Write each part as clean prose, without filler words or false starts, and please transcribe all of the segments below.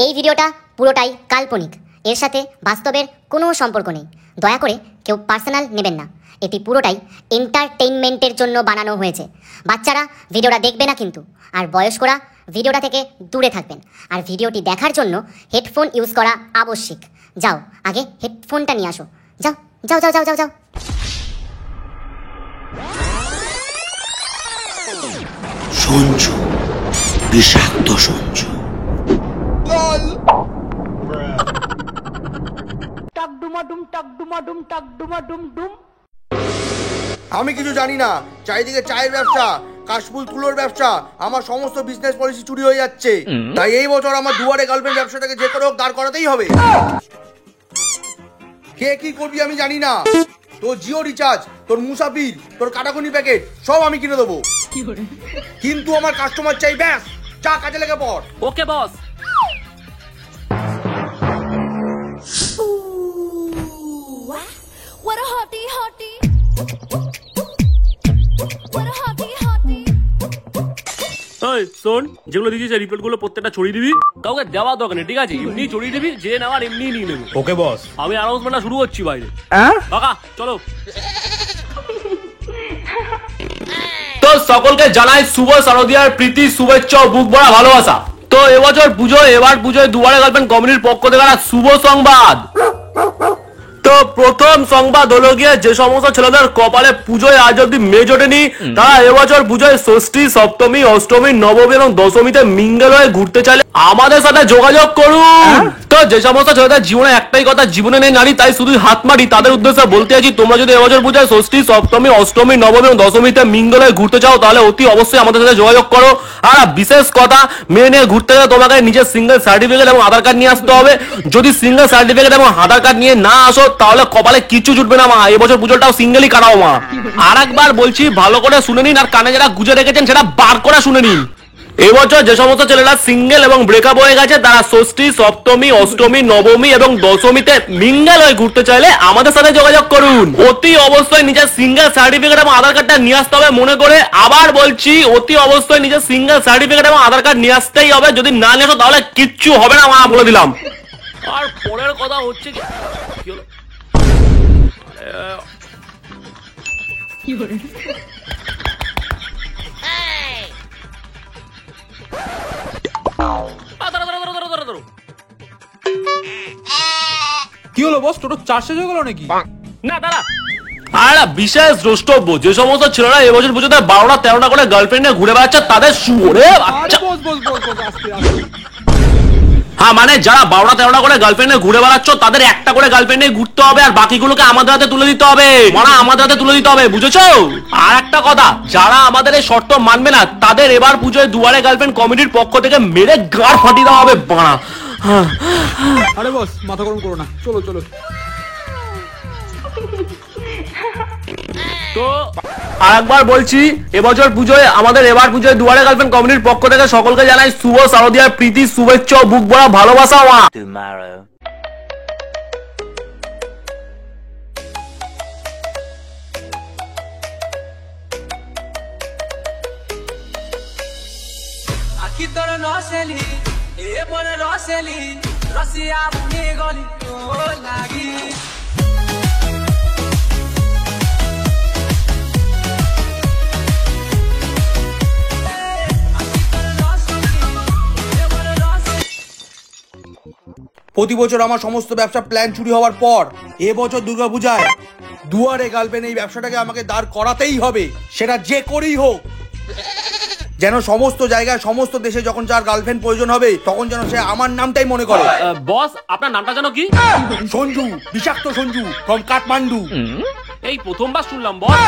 এই ভিডিওটা পুরোটাই কাল্পনিক, এর সাথে বাস্তবের কোনো সম্পর্ক নেই। দয়া করে কেউ পার্সোনাল নেবেন না। এটি পুরোটাই এন্টারটেইনমেন্টের জন্য বানানো হয়েছে। বাচ্চারা ভিডিওটা দেখবে না কিন্তু, আর বয়স্করা ভিডিওটা থেকে দূরে থাকবেন। আর ভিডিওটি দেখার জন্য হেডফোন ইউজ করা আবশ্যিক। যাও, আগে হেডফোনটা নিয়ে আসো। যাও যাও যাও যাও যাও যাও। সঞ্জু, বিষাক্ত সঞ্জু। আমি কিছু জানি না। চারিদিকে চায়ের ব্যবসা, কাশফুল তুলোর ব্যবসা, আমার সমস্ত বিজনেস পলিসি চুরি হয়ে যাচ্ছে। তাই এই বছর আমার দুয়ারে গার্লফ্রেন্ড ব্যবসাটাকে যে করে হোক দাঁড় করাতেই হবে। কে কি করবি আমি জানি না। তোর জিও রিচার্জ, তোর মুসাফির, তোর কাটাকুনি প্যাকেট সব আমি কিনে দেবো, কিন্তু আমার কাস্টমার চাই। ব্যাস, চা কাজে লেগে পড়। ওকে বস। What a hottie hottie. What a hottie hottie. এই শোন, যেগুলো দিয়েছিস রিপোর্ট গুলো প্রত্যেকটা ছড়িয়ে দিবি। কাউকে দেওয়া দরকার নেই, ঠিক আছে? এমনি ছড়িয়ে দিবি, যে নেওয়ার এমনি নিয়ে নেবো। ওকে বস। আমি অ্যানাউন্সমেন্টটা শুরু করছি বাইরে। কাকা চলো। তো সকলকে জানাই শুভ শারদীয়ার প্রীতি, শুভেচ্ছা ও বুক ভরা ভালোবাসা। তো এবছর এবার পুজোয় দুয়ারে গার্লফ্রেন্ড কমিটির পক্ষ থেকে একটা শুভ সংবাদ। তো প্রথম সংবাদ হলো গিয়ে, যে সমস্ত ছেলেদের কপালে পুজোয় আজ অব্দি মেজ ওঠেনি, তারা এবছর পুজোয় ষষ্ঠী, সপ্তমী, অষ্টমী, নবমী এবং দশমীতে মিঙ্গেল হয়ে ঘুরতে চাইলে আমাদের সাথে যোগাযোগ করুন। তো যে সমস্ত ছেলেদের জীবনে একটাই কথা, জীবনে নেই নারী তাই শুধু হাত মারি, তাদের উদ্দেশ্যে বলতে আছি, তোমরা যদি এবছর পুজোয় ষষ্ঠী, সপ্তমী, অষ্টমী, নবমী এবং দশমীতে মিঙ্গেল হয়ে ঘুরতে চাও, তাহলে অতি অবশ্যই আমাদের সাথে যোগাযোগ করো। আর বিশেষ কথা, মেয়ে নিয়ে ঘুরতে গেলে তোমাকে নিজের সিঙ্গেল সার্টিফিকেট এবং আধার কার্ড নিয়ে আসতে হবে। যদি সিঙ্গেল সার্টিফিকেট এবং আধার কার্ড নিয়ে না আসো, তাহলে কপালে কিচ্ছু জুটবে না মা। এবছর পুজোটাও সিঙ্গেলই কাটাও মা। আর একবার বলছি, ভালো করে শুনে নিন, আর কানে যারা গুজে রেখেছেন সেটা বার করে শুনে নিন। এবছর যে সমস্ত ছেলেরা সিঙ্গেল এবং ব্রেকআপ হয়ে গেছে, তারা ষষ্ঠী, সপ্তমী, অষ্টমী, নবমী এবং দশমীতে মিঙ্গেল হয়ে ঘুরতে চাইলে আমাদের সাথে যোগাযোগ করুন। অতি অবশ্যই নিজের সিঙ্গেল সার্টিফিকেট এবং আধার কার্ডটা নিয়ে আসতে হবে মনে করে। আবার বলছি, অতি অবশ্যই নিজের সিঙ্গেল সার্টিফিকেট এবং আধার কার্ড নিয়ে আসতেই হবে। যদি না নিয়ে আসো তাহলে কিচ্ছু হবে না মা, বলে দিলাম। আর পরের কথা হচ্ছে কি হলো, কি হলো বস, টোটো চার শেষ হয়ে গেল নাকি? না দাঁড়া। আর বিশেষ দ্রষ্টব্য, যে সমস্ত ছেলেরা এবছর পুজোতে 12টা 13টা করে গার্লফ্রেন্ড নিয়ে ঘুরে বেড়াচ্ছে, তাদের শুয়োরে বাচ্চা। হ্যাঁ, মানে যারা 12টা 13টা করে গার্লফ্রেন্ড নিয়ে ঘুরে বেড়াচ্ছ, তাদের একটা করে গার্লফ্রেন্ড নিয়ে ঘুরতে হবে, আর বাকিগুলোকে আমাদের হাতে তুলে দিতে হবে। মানে আমাদের হাতে তুলে দিতে হবে, বুঝেছো? আর একটা কথা, যারা আমাদের এই শর্ত মানবে না, তাদের এবার পুজোয় দুয়ারে গার্লফ্রেন্ড কমিটির পক্ষ থেকে মেরে গাড় ফাটিয়ে দেওয়া হবে বাড়া। আরে বস, মাথা গরম করো না, চলো চলো। তো আরেকবার বলছি, এবার পুজোয় দুয়ারে গার্লফ্রেন্ড কমিটির পক্ষ থেকে সকলকে জানাই শুভ শারদীয়ার প্রীতি, শুভেচ্ছা ও বুক ভরা ভালোবাসা। আখি তোর নসেলি এ পরে রসেলি রসিয়া বুনি গলি তো লাগি। প্রতি বছর আমার সমস্ত ব্যবসা প্ল্যান চুরি হওয়ার পর এবছর দুর্গাপূজায় দুয়ারে গার্লফ্রেন্ড এই ব্যবসাটাকে আমাকে দাঁড় করাতেই হবে, সেটা যে করেই হোক। যেন সমস্ত জায়গায়, সমস্ত দেশে যখন যার গার্লফ্রেন্ড প্রয়োজন হবে, তখন যেন সে আমার নামটাই মনে করে। বস, আপনার নামটা জানো কি? সঞ্জু, বিষাক্ত সঞ্জু ফ্রম কাঠমান্ডু। এই প্রথমবার শুনলাম বস।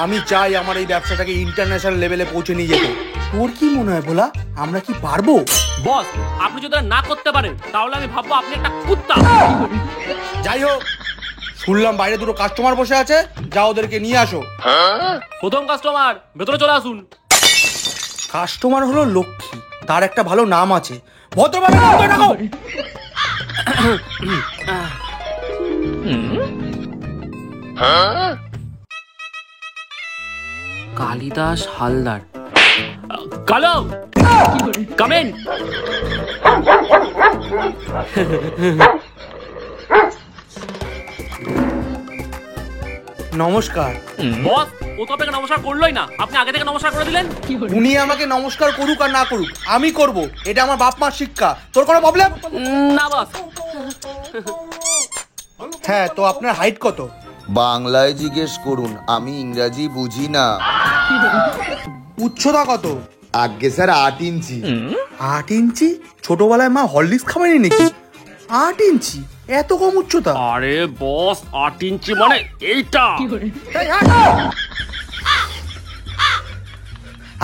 আমি চাই আমার এই ব্যবসাটাকে ইন্টারন্যাশনাল লেভেলে পৌঁছে নিয়ে যেতে। তোর কি মনে হয় ভোলা, আমরা কি পারবো? বস, আপনি যদি না করতে পারেন, তাহলে আমি ভাববো আপনি একটা কুত্তা। যাই হোক, শুনলাম বাইরে দুটো কাস্টমার বসে আছে, যা ওদেরকে নিয়ে আসো। প্রথম কাস্টমার, ভেতরে চলে আসুন। কাস্টমার হলো লক্ষ্মী, তার একটা ভালো নাম আছে, ভদ্রভাবে নামটা ডাকো। কালিদাস হালদার। কালো, কাম ইন। নমস্কার। বস ও তো আপনাকে নমস্কার করলোই না, আপনি আগে থেকে নমস্কার করে দিলেন। উনি আমাকে নমস্কার করুক আর না করুক, আমি করব, এটা আমার বাপ মার শিক্ষা। তোর কোনো প্রবলেম? না বস। হ্যাঁ, তো আপনার হাইট কত? বাংলায় জিজ্ঞেস করুন, আমি ইংরাজি বুঝি না। উচ্চতা কত? আগে স্যার 8 ইঞ্চি। 8 ইঞ্চি? ছোটবেলায় মা হরলিক্স খাওয়ায়নি নাকি? 8 ইঞ্চি, এত কম উচ্চতা? আরে বস 8 ইঞ্চি মানে এইটা।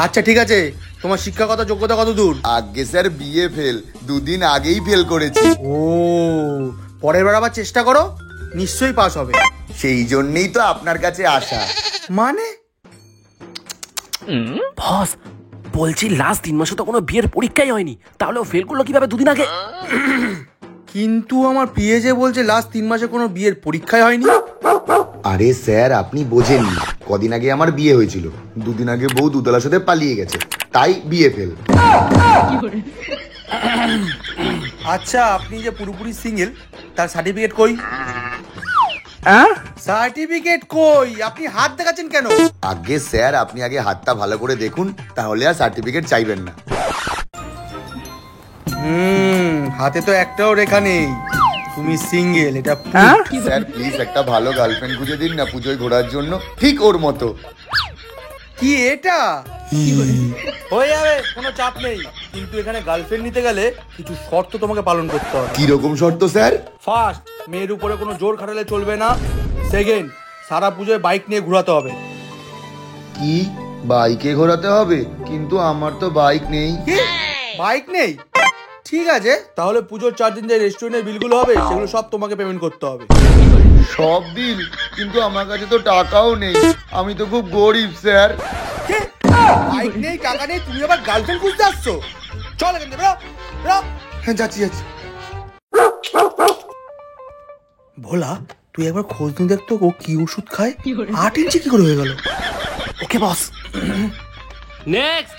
আচ্ছা ঠিক আছে, তোমার শিক্ষাগত যোগ্যতা কত দূর? আগে স্যার বিএ ফেল, 2 দিন আগেই ফেল করেছি। ও, পরের বার আবার চেষ্টা করো, নিশ্চয়ই পাস হবে। সেই জন্যই তো আপনার কাছে আসা। মানে? বস বলছি লাস্ট 3 মাসে তো কোনো বিয়ের পরীক্ষাই হয়নি, তাহলে ও ফেল করলো কিভাবে 2 দিন আগে? কিন্তু আমার পিএ যে বলছে লাস্ট 3 মাসে কোনো বিয়ের পরীক্ষাই হয়নি। আরে স্যার আপনি বোঝেননি, কদিন আগে আমার বিয়ে হয়েছিল, 2 দিন আগে বউ দুতলার সাথে পালিয়ে গেছে, তাই বিয়ে ফেল। আচ্ছা, আপনি যে পুরোপুরি সিঙ্গেল, তার সার্টিফিকেট কই? সার্টিফিকেট কই? আপনি হাত দেখাচ্ছেন কেন? আগে স্যার আপনি আগে হাতটা ভালো করে দেখুন, তাহলে আর সার্টিফিকেট চাইবেন না। হাতে তো একটাও রেখা নেই, তুমি সিঙ্গেল, এটা স্যার প্লিজ একটা ভালো গার্লফ্রেন্ড খুঁজে দিন না পুজোয় ঘোরার জন্য, ঠিক ওর মতো। কি এটা? হয়ে যাবে, কোনো চাপ নেই, কিন্তু এখানে গার্লফ্রেন্ড নিতে গেলে কিছু শর্ত তোমাকে পালন করতে হবে। কি রকম শর্ত স্যার? ফার্স্ট, মেয়ের উপরে কোনো জোর খাটালে চলবে না। সেকেন্ড, সারা পুজোয় বাইক নিয়ে ঘোরাতে হবে। কি বাইকে ঘোরাতে হবে? কিন্তু আমার তো বাইক নেই। কি, বাইক নেই? ঠিক আছে, তাহলে পুজোর 4 দিন যে রেস্টুরেন্টের বিলগুলো হবে সেগুলো সব তোমাকে পেমেন্ট করতে হবে। সব বিল? কিন্তু আমার কাছে তো টাকাও নেই, আমি তো খুব গরিব স্যার। কি? বাইক নেই, টাকা নেই, তুমি আবার গার্লফ্রেন্ড খুঁজতে আসছো? চল এখান থেকে, বেরো, বেরো। হ্যাঁ যাচ্ছি যাচ্ছি। ভোলা, তুই একবার খোঁজ নিয়ে দেখতো ও কি ওষুধ খায়? 8 ইঞ্চি কি করে হয়ে গেল? ওকে বস। নেক্সট।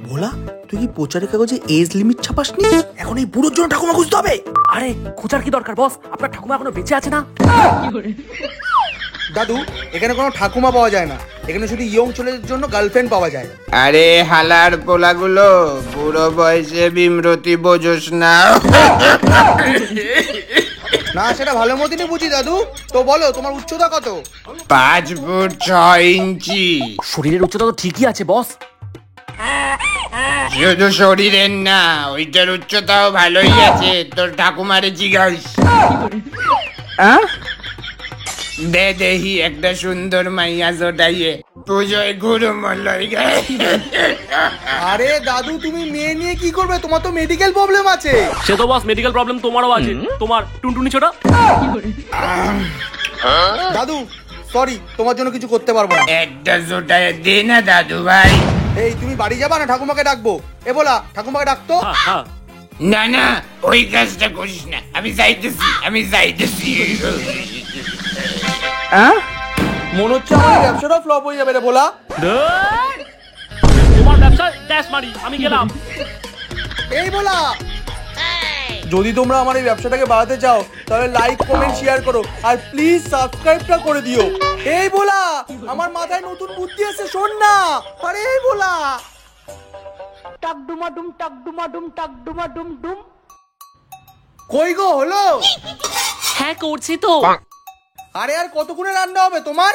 ভোলা, তুই কি প্রচারের কাগজে এজ লিমিট ছাপাসনি? এখন এই বুড়োর জন্য ঠাকুমা খুঁজতে হবে। আরে খোঁজার কি দরকার বস, আপনার ঠাকুমা এখনো বেঁচে আছে না? দাদু, এখানে কোনো ঠাকুমা পাওয়া যায় না, এখানে শুধু ইয়ং ছেলেদের জন্য গার্লফ্রেন্ড পাওয়া যায়। আরে হালার পোলাগুলো, বুড়ো বয়সে বিমরতি বোঝোস না। না, সেটা ভালো মতনই বুঝি দাদু। তো বলো, তোমার উচ্চতা কত? 5 ফুট 6 ইঞ্চি। শরীরের উচ্চতা তো ঠিকই আছে বস। শুধু শরীরের না, ওইটার উচ্চতাও ভালোই আছে, তোর ঠাকুমারে জিজ্ঞাস। দে দেহি একটা সুন্দর মাইয়া জোটাইয়ে পুজোয় ঘুরো মলই গে। আরে দাদু, তুমি মেয়ে নিয়ে কি করবে? তোমার তো মেডিকেল প্রবলেম আছে। সে তো বস মেডিকেল প্রবলেম তোমারও আছে, তোমার টুনটুনি ছোটা। দাদু সরি, তোমার জন্য কিছু করতে পারবো না। একটা জোটায় দে না দাদু ভাই। এই, তুমি বাড়ি যাবা না ঠাকুমাকে ডাকবো? এ বলা, ঠাকুমাকে ডাকতো। না না, ওই কাজটা করিস না, আমি যাইতেছি। মনে হচ্ছে আমার ব্যবসাটা ফ্লপ হয়ে যাবে রে বলা। তোমার ব্যবসা ড্যাশ মারি, আমি গেলাম। এই বলা, যদি তোমরা আমার এই ব্যবসাটাকে বাড়াতে চাও তাহলে লাইক কমেন্ট শেয়ার করো, আর প্লিজ সাবস্ক্রাইবটা করে দিও। এই বলা, আমার মাথায় নতুন বুদ্ধি আছে, শোন না। আরে এই বলা, টাক ডুমা ডুম ডুম। কই গো, হলো? হ্যাঁ করছি তো। আরে আর কতক্ষণে রান্না হবে তোমার?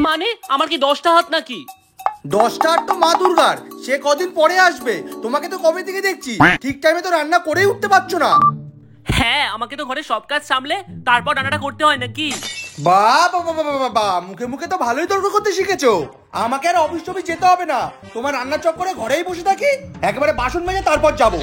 মানে আমার কি 10টা হাত নাকি? 10টা হাত তো মা দুর্গার, সে কদিন পরে আসবে। তোমাকে তো কবে থেকে দেখছি ঠিক টাইমে তো রান্না করেই উঠতে পারছো না। হ্যাঁ, আমাকে তো ঘরে সব কাজ সামলে তারপর রান্নাটা করতে হয় নাকি? বাবা, মুখে মুখে তো ভালোই তর্ক করতে শিখেছো। আমাকে আর অফিস টফিস যেতে হবে না, তোমার রান্নার চক্করে ঘরেই বসে থাকি, একেবারে বাসন মেজে তারপর যাবো।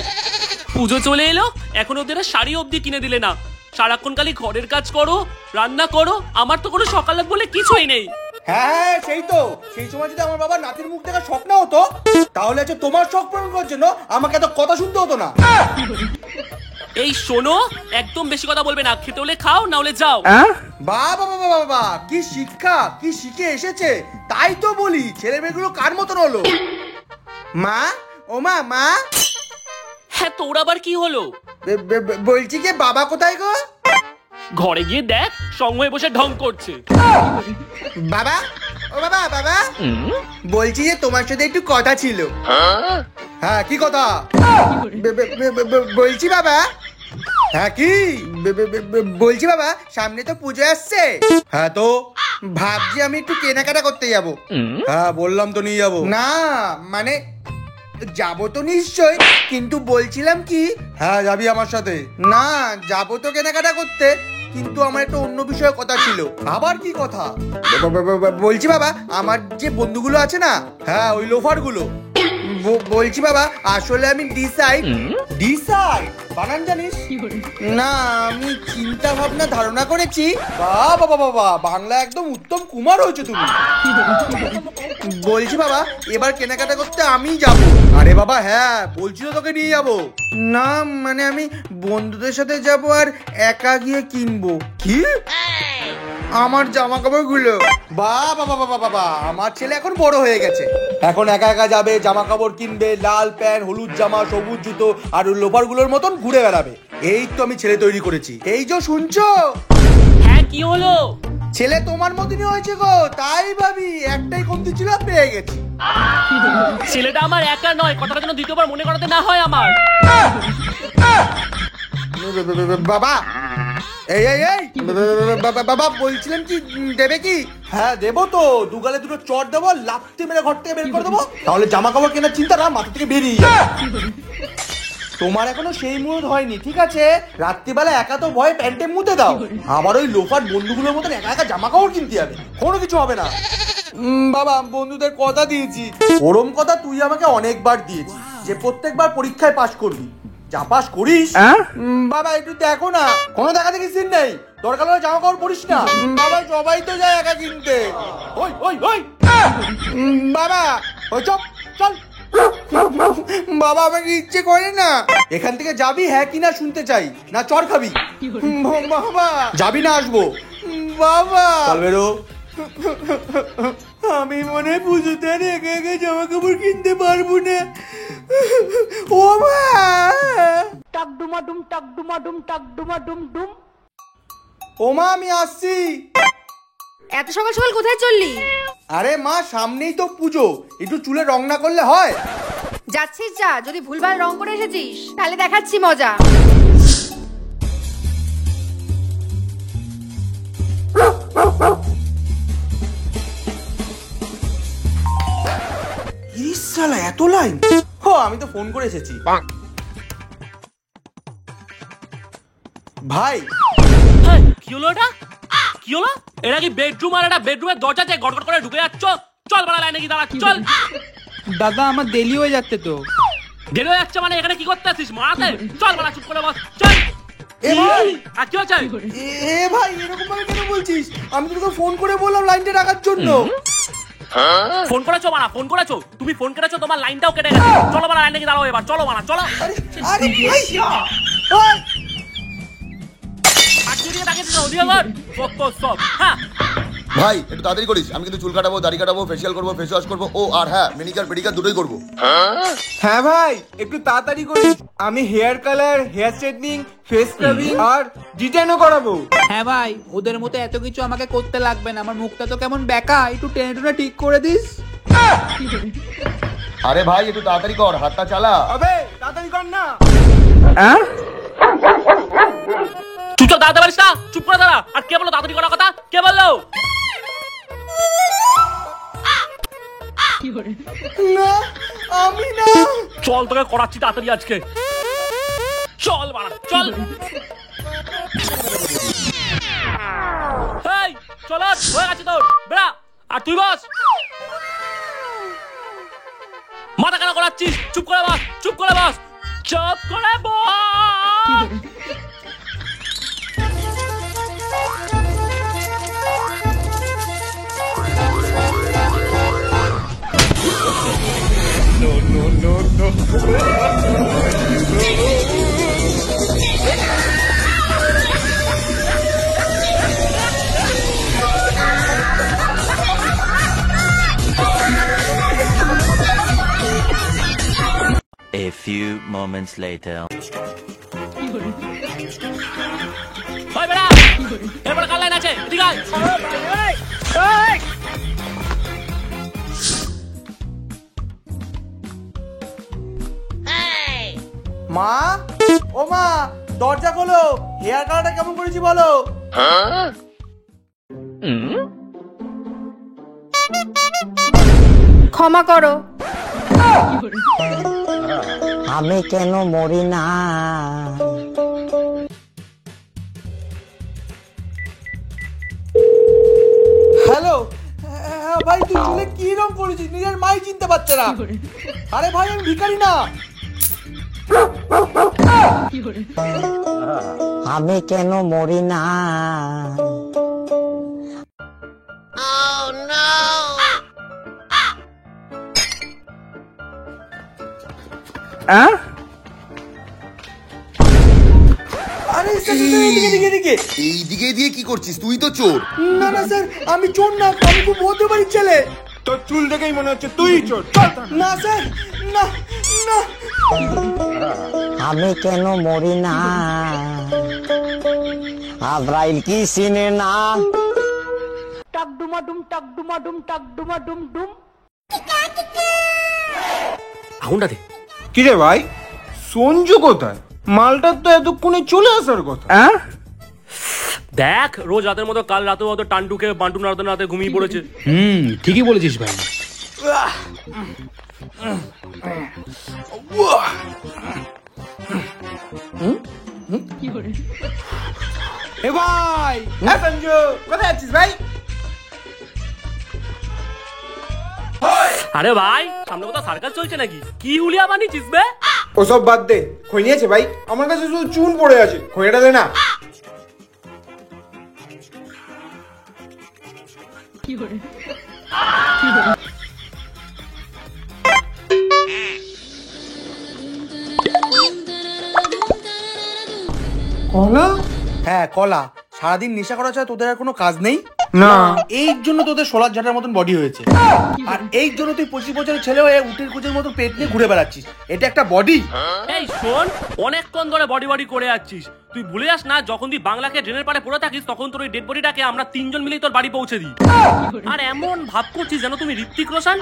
পুজো চলে এলো, এখন ওদের শাড়ি অবধি কিনে দিলে না। সারাক্ষণ খালি ঘরের কাজ করো, রান্না করো, আমার তো কোনো সকালে বলে কিছুই নেই। হ্যাঁ সেই তো, সেই সময় যদি আমার বাবার নাতির মুখ দেখা স্বপ্ন হতো তাহলে তোমার শখ পূরণ করার জন্য আমাকে এত কথা শুনতে হতো না। এই শোনো, একদম বেশি কথা বলবে না, খেতে হলে খাও, না হলে যাও। বাবা বাবা বাবা, কি শিক্ষা, কি শিখে এসেছে। তাই তো বলি ছেলে মেয়েগুলো কার মতন হলো। মা, ও মা, মা। হ্যাঁ, তোর আবার কি হলো? বলছি যে বাবা কোথায় গো? ঘরে গিয়ে দেখ, সঙ্গে বসে ঢং করছে। বাবা, ও বাবা, বাবা। বলছি যে তোমার সাথে একটু কথা ছিল। হ্যাঁ, কি কথা? বলছি বাবা। হ্যাঁ, কি বলছি বাবা, সামনে তো পুজো আসছে। হ্যাঁ, তো ভাবছি আমি একটু কেনাকাটা করতে যাব। হ্যাঁ, বললাম তো নিয়ে যাবো। না মানে যাবো তো নিশ্চয়, কিন্তু বলছিলাম কি। হ্যাঁ, যাবি আমার সাথে? না, যাবো তো কেনাকাটা করতে, কিন্তু আমার একটা অন্য বিষয়ে কথা ছিল। আবার কি কথা? বলছি বাবা, আমার যে বন্ধুগুলো আছে না, হ্যাঁ ওই লোফার গুলো, বলছি বাবা আসলে আমি ডিসাইড বানান জানিস? না, আমি চিন্তা ভাবনা ধারণা করেছি। বাবা বাবা বাবা, বাংলা একদম উত্তম কুমার হয়েছে তুমি। বলছি বাবা, এবার কেনাকাটা করতে আমিই যাব। আরে বাবা হ্যাঁ, বলছিল তোকে নিয়ে যাব। না মানে আমি বন্ধুদের সাথে যাব আর একা গিয়ে কিনবো। কি? আমার জামা কাপড় গুলো। বাবা বাবা বাবা বাবা, আমার ছেলে এখন বড় হয়ে গেছে, এখন একা একা যাবে, জামা কাপড় কিনবে, লাল প্যান্ট, হলুদ জামা, সবুজ জুতো আর লোফার গুলোর মতন ঘুরে বেড়াবে। এই তো আমি ছেলে তৈরি করেছি। এই যে শুনছো? হ্যাঁ, কি হলো? ছেলে তোমার মতনই হয়েছে গো, তাই ভাবি একটাই কমতি ছিল, পেয়ে গেছি। ছেলেটা আমার একা নয়, কথাটা যেন দ্বিতীয়বার মনে করাতে না হয় আমার। বাবা, এই এই এই বাবা, বলছিলেন কি দেবে কি? হ্যাঁ দেবো তো, দুগালে দুটো চট দেবো, লাফতে মেরে ঘর থেকে বের করে দেবো, তাহলে জামা কাপড় কেনার চিন্তাটা মাথা থেকে বেরিয়ে যাবে। তোমার এখনো সেই মুহূর্ত হয়নি, ঠিক আছে? রাত্রিবেলা একা তো ভয় প্যান্টে মুতে দাও, আবার ওই লোফার বন্ধুগুলোর মতন একা একা জামা কাপড় কিনতে যাবে, কোনো কিছু হবে না। বাবা, বন্ধুদের কথা দিয়েছি, ওরম কথা তুই আমাকে অনেকবার দিয়েছিস যে প্রত্যেকবার পরীক্ষায় পাশ করবি, যা পাশ করিস। বাবা একটু দেখো না, কোনো দেখা দেখি সিন নেই, দরকার হলে জামা কাপড় পরিস না। বাবা সবাই তো যায় একা কিনতে। ওই ওই ওই বাবা, ওই চল চল। বাবা আমাকে ইচ্ছে করে না। এখান থেকে যাবি হ্যাঁ কিনা শুনতে চাই, না চর খাবি? বাবা যাবি না আসবো? বাবা চল বেরো। আমি মনে পুজোতে একে একে জামা কাপড় কিনতে পারবো না। ও মা, টাকডুমাডুম টাকডুমাডুম টাকডুমাডুম ডুম। ও মা আমি আসছি। এত সকাল সকাল কোথায় চললি? আরে মা, সামনেই তো পুজো, একটু চুলে রং না করলে হয়? যাচ্ছিস যা, যদি ভুলভাল রং করে এসেছিস তাহলে দেখাচ্ছি মজা। শালা এত লাইন। আমি তো ফোন করে এসেছি। ভাই কি হলো এটা? কি হলো? এটা কি বেডরুম? আর এটা বেডরুমের দরজা দিয়ে গড়গড় করে ঢুকে যাচ্ছ? চল বাড়া, লাইনে কি দাঁড়া, চল। দাদা আমার দেরি হয়ে যাচ্ছে তো। দেরি হয়ে যাচ্ছে মানে এখানে কি করতে আসছিস? মারাতে? চল বাড়া, চুপ করে বস, চল। এ ভাই, আর কি হচ্ছে? এ ভাই এরকম ভাবে কেন বলছিস? আমি তো তোকে ফোন করে বললাম লাইনটা রাখার জন্য। ফোন করেছো বাড়া, ফোন করেছো? তুমি ফোন করেছো, তোমার লাইনটাও কেটে গেছে। চলো বাড়া, লাইনে কি দাঁড়াও এবার, চলো বাড়া, চলো। আরে ভাই, হ্যাঁ ভাই একটু তাড়াতাড়ি করিস, আমি কিন্তু চুল কাটাবো, দাড়ি কাটাবো, ফেসিয়াল করবো, ফেস ওয়াশ করবো, ও আর হ্যাঁ মেনিকিউর পেডিকিউর দুটোই করবো। হ্যাঁ ভাই একটু তাড়াতাড়ি করিস, আমি hair colour, hair straightening, face scrubbing আর ডিজাইনও করাবো। হ্যাঁ ভাই, ওদের মতো এত কিছু আমাকে করতে লাগবে না, আমার মুখটা তো কেমন বেঁকা, একটু টেনে টুনে ঠিক করে দিস। আরে ভাই একটু তাড়াতাড়ি কর, হাতটা চালা। আবে তাড়াতাড়ি কর না। চুপ দাঁড়াতে পারিস না? চুপ করে দাঁড়া। আর কে বললো তাড়াতাড়ি করার কথা? কে বললো? না আমি না। চল তোকে করাচ্ছি তাড়াতাড়ি আজকে, চল বাড়া, চল। এই চল, হয়ে গেছে তোর, বেড়া। আর তুই বস, মাথা কেন করাচ্ছিস? চুপ করে বস, চুপ করে বস, চুপ করে বস। No. few moments later. ভাই বেড়া এবার কাল লাইন আছে এদিকে আয়। মা, ও মা, দরজা খোলো। হেয়ার কালারটা কেমন করেছি বলো? ক্ষমা করো। আমি কেন মরি না? হ্যালো, ভাই তুই চুলে কি রং করেছিস? নিজের মাই চিনতে পারছে না। আরে ভাই আমি ভিখারি না। আমি কেন মরি না? আরে এদিকে এইদিকে দিয়ে কি করছিস? তুই তো চোর। না না স্যার, আমি চোর না, আমি খুব মধ্যবাড়ির ছেলে। তোর চুল দেখেই মনে হচ্ছে তুই চোর। না স্যার, না না। আমি কেন মরি না? আব্রাইল কি চিনে না? আগুনটা দে। কি রে ভাই, সঞ্জু কোথায়? মালটার তো এতক্ষণে চলে আসার কথা। দেখ রোজ রাতের মতো কাল রাতের মতো টান্টু খেয়ে বান্টু রাতে রাতে ঘুমিয়ে পড়েছে। ঠিকই বলেছিস ভাই। এ ভাই, সঞ্জু কোথায় আছিস ভাই? আরে ভাই সামনে কোথাও সার্কাস চলছে নাকি? কি হুলিয়া বানিয়েছিস বে? ওসব বাদ দে, খই নিয়েছে ভাই? আমার কাছে শুধু চুন পড়ে আছে, খইটা দে না। কলা? হ্যাঁ কলা। সারাদিন নেশা করা ছাড়া তোদের আর কোনো কাজ নেই না। এই জন্য তোদের সোলার ঝাঁটার মতন বডি হয়েছে। আর এই জন্য তুই 25 বছরের ছেলে হয়ে উটের কুচের মতো পেট নিয়ে ঘুরে বেড়াচ্ছিস। এটা একটা বডি? এই শোন, অনেকক্ষণ ধরে বডি বডি করে যাচ্ছিস। তুই ভুলে যাস না যখন তুই বাংলাকে ড্রেনের পাড়ে পড়ে থাকিস তখন তোর ওই ডেড বডিটাকে আমরা 3 জন মিলেই তোর বাড়ি পৌঁছে দিই। আর এমন ভাব করছিস যেন তুমি ঋত্বিক রোশন।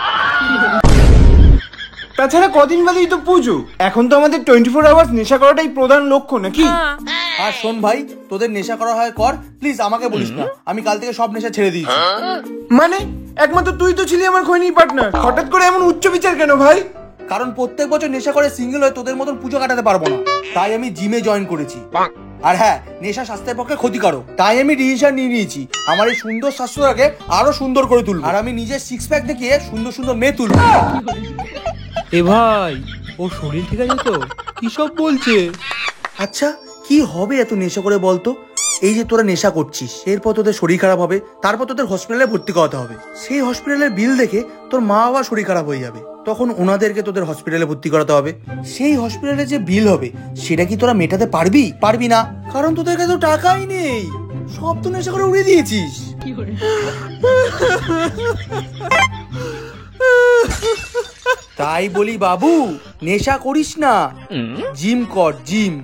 তাছাড়া কদিন বাদেই তো পুজো, এখন তো আমাদের 24 আওয়ার্স নেশা করাটাই প্রধান লক্ষ্য নাকি? আর শোন ভাই, তোদের নেশা করা হয় কর, প্লিজ আমাকে বলিস না। আমি কাল থেকে সব নেশা ছেড়ে দিয়েছি। মানে একমাত্র তুই তো ছিলি আমার খৈনি পার্টনার, হঠাৎ করে এমন উচ্চ বিচার কেন ভাই? কারণ প্রত্যেক বছর নেশা করে সিঙ্গেল হয়ে তোদের মতন পুজো কাটাতে পারবো না, তাই আমি জিমে জয়েন করেছি। আর হ্যাঁ, নেশা স্বাস্থ্যের পক্ষে ক্ষতিকারক, তাই আমি ডিসিশন নিয়ে নিয়েছি আমার এই সুন্দর স্বাস্থ্যটাকে আরো সুন্দর করে তুলবো। আর আমি নিজের 6 প্যাক দেখিয়ে সুন্দর সুন্দর মেয়ে তুলবো। এ ভাই, ও শরীর ঠিক আছে তো? কি সব বলছে? আচ্ছা কি হবে এত নেশা করে বলতো? এই যে তোরা নেশা করছিস, এরপর তোদের শরীর খারাপ হবে, তারপর তোদের হসপিটালে ভর্তি করাতে হবে। সেই হসপিটালের বিল দেখে তোর মা বাবা শরীর খারাপ হয়ে যাবে, তখন ওনাদেরকে তোদের হসপিটালে ভর্তি করাতে হবে। সেই হসপিটালে যে বিল হবে সেটা কি তোরা মেটাতে পারবি? পারবি না, কারণ তোদের কাছে তো টাকাই নেই, সব তো নেশা করে উড়িয়ে দিয়েছিস। তাই বলি বাবু, নেশা করিস না, জিম কর, gym.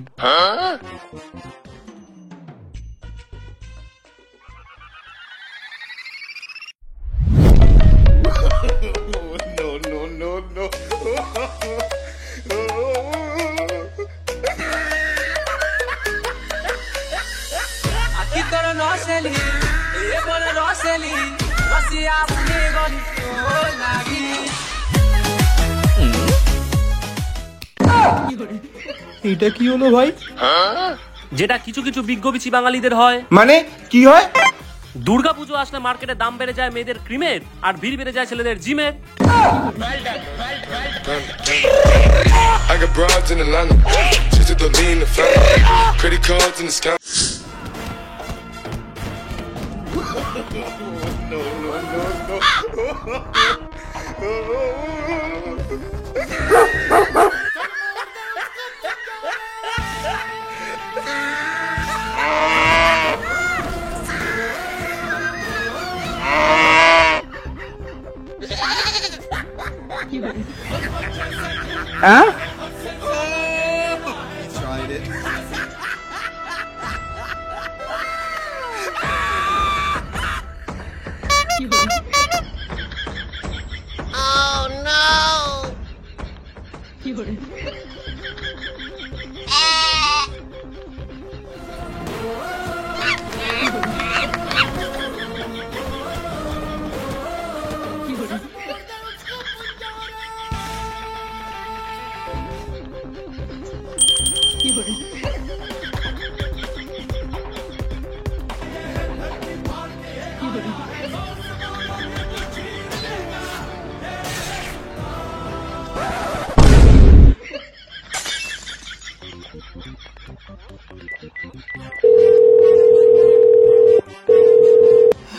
Aquí todo no se li, pone no se li, Russia me goni lagi. এটা কি হলো ভাই? যেটা কিছু কিছু বিজ্ঞবিচি বাঙালিদের হয়। মানে কি হয়? দুর্গাপুজো আসলে মার্কেটে দাম বেড়ে যায় মেয়েদের ক্রিমের, আর ভিড় বেড়ে যায় ছেলেদের জিমের। I got broads in Atlanta, just to lean the family, credit cards in the sky.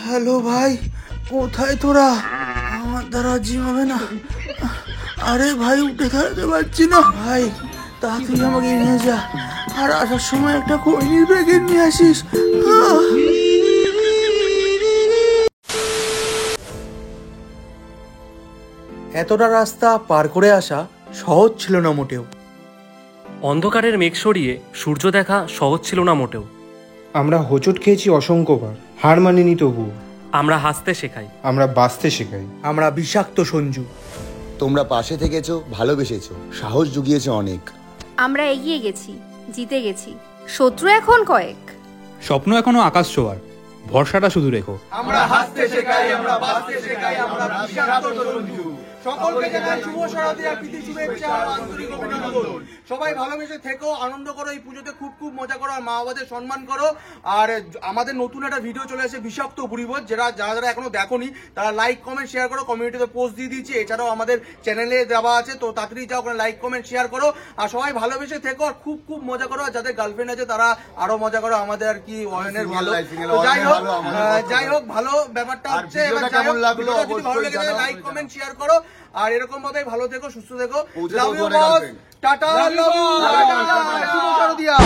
Hello ভাই, কোথায় তোরা? আমার দ্বারা জিম হবে না। আরে ভাই, উঠে দাঁড়াতে পারছি না ভাই, তাড়াতাড়ি আমাকে নিয়ে যা, আর আসার সময় একটা খৈনির প্যাকেট নিয়ে আসিস। এতটা রাস্তা পার করে আসা সহজ ছিল না মোটেও। অন্ধকারের মেঘ সরিয়ে সূর্য দেখা সহজ ছিল না মোটেও। আমরা হোঁচট খেয়েছি অসংখ্যবার, হার মানিনি তবু। আমরা হাসতে শেখাই, আমরা বাঁচতে শেখাই। আমরা বিষাক্ত সঞ্জু। তোমরা পাশে থেকেছো, ভালোবেসেছো, সাহস জুগিয়েছো অনেক। আমরা এগিয়ে গেছি, জিতে গেছি, শত্রু এখন কয়েক। স্বপ্ন এখনো আকাশ ছোঁয়ার, ভরসাটা শুধু রেখো। আমরা হাসতে শেখাই, আমরা বাঁচতে শেখাই, আমরা বিষাক্ত সঞ্জু। সকলকে জানাই শুভ শারদীয়ার প্রীতি শুভেচ্ছা আর আন্তরিক অভিনন্দন। সবাই ভালোবেসে থেকো, আনন্দ করো, এই পুজোতে খুব খুব মজা করো, আর মা বাবাদের সম্মান করো। আর আমাদের নতুন একটা ভিডিও চলে এসেছে বিষাক্ত বুড়িভোজ, যারা যারা এখনো দেখোনি তারা লাইক কমেন্ট শেয়ার করো, কমিউনিটিতে পোস্ট দিয়ে দিয়েছি, এছাড়াও আমাদের চ্যানেলে দেওয়া আছে, তো তাড়াতাড়ি যাও ওখানে লাইক কমেন্ট শেয়ার করো। আর সবাই ভালোবেসে থেকো আর খুব খুব মজা করো, আর যাদের গার্লফ্রেন্ড আছে তারা আরো মজা করো। আমাদের আর কি অয়নের ভালো, যাই হোক ভালো ব্যাপারটা হচ্ছে। কেমন লাগলো ভালো লেগে যায় লাইক কমেন্ট শেয়ার করো, আর এরকম ভাবে ভালো থেকো, সুস্থ থেকো। লাভ ইউ বস, টাটা, লাভ ইউ, শুভ শারদীয়া।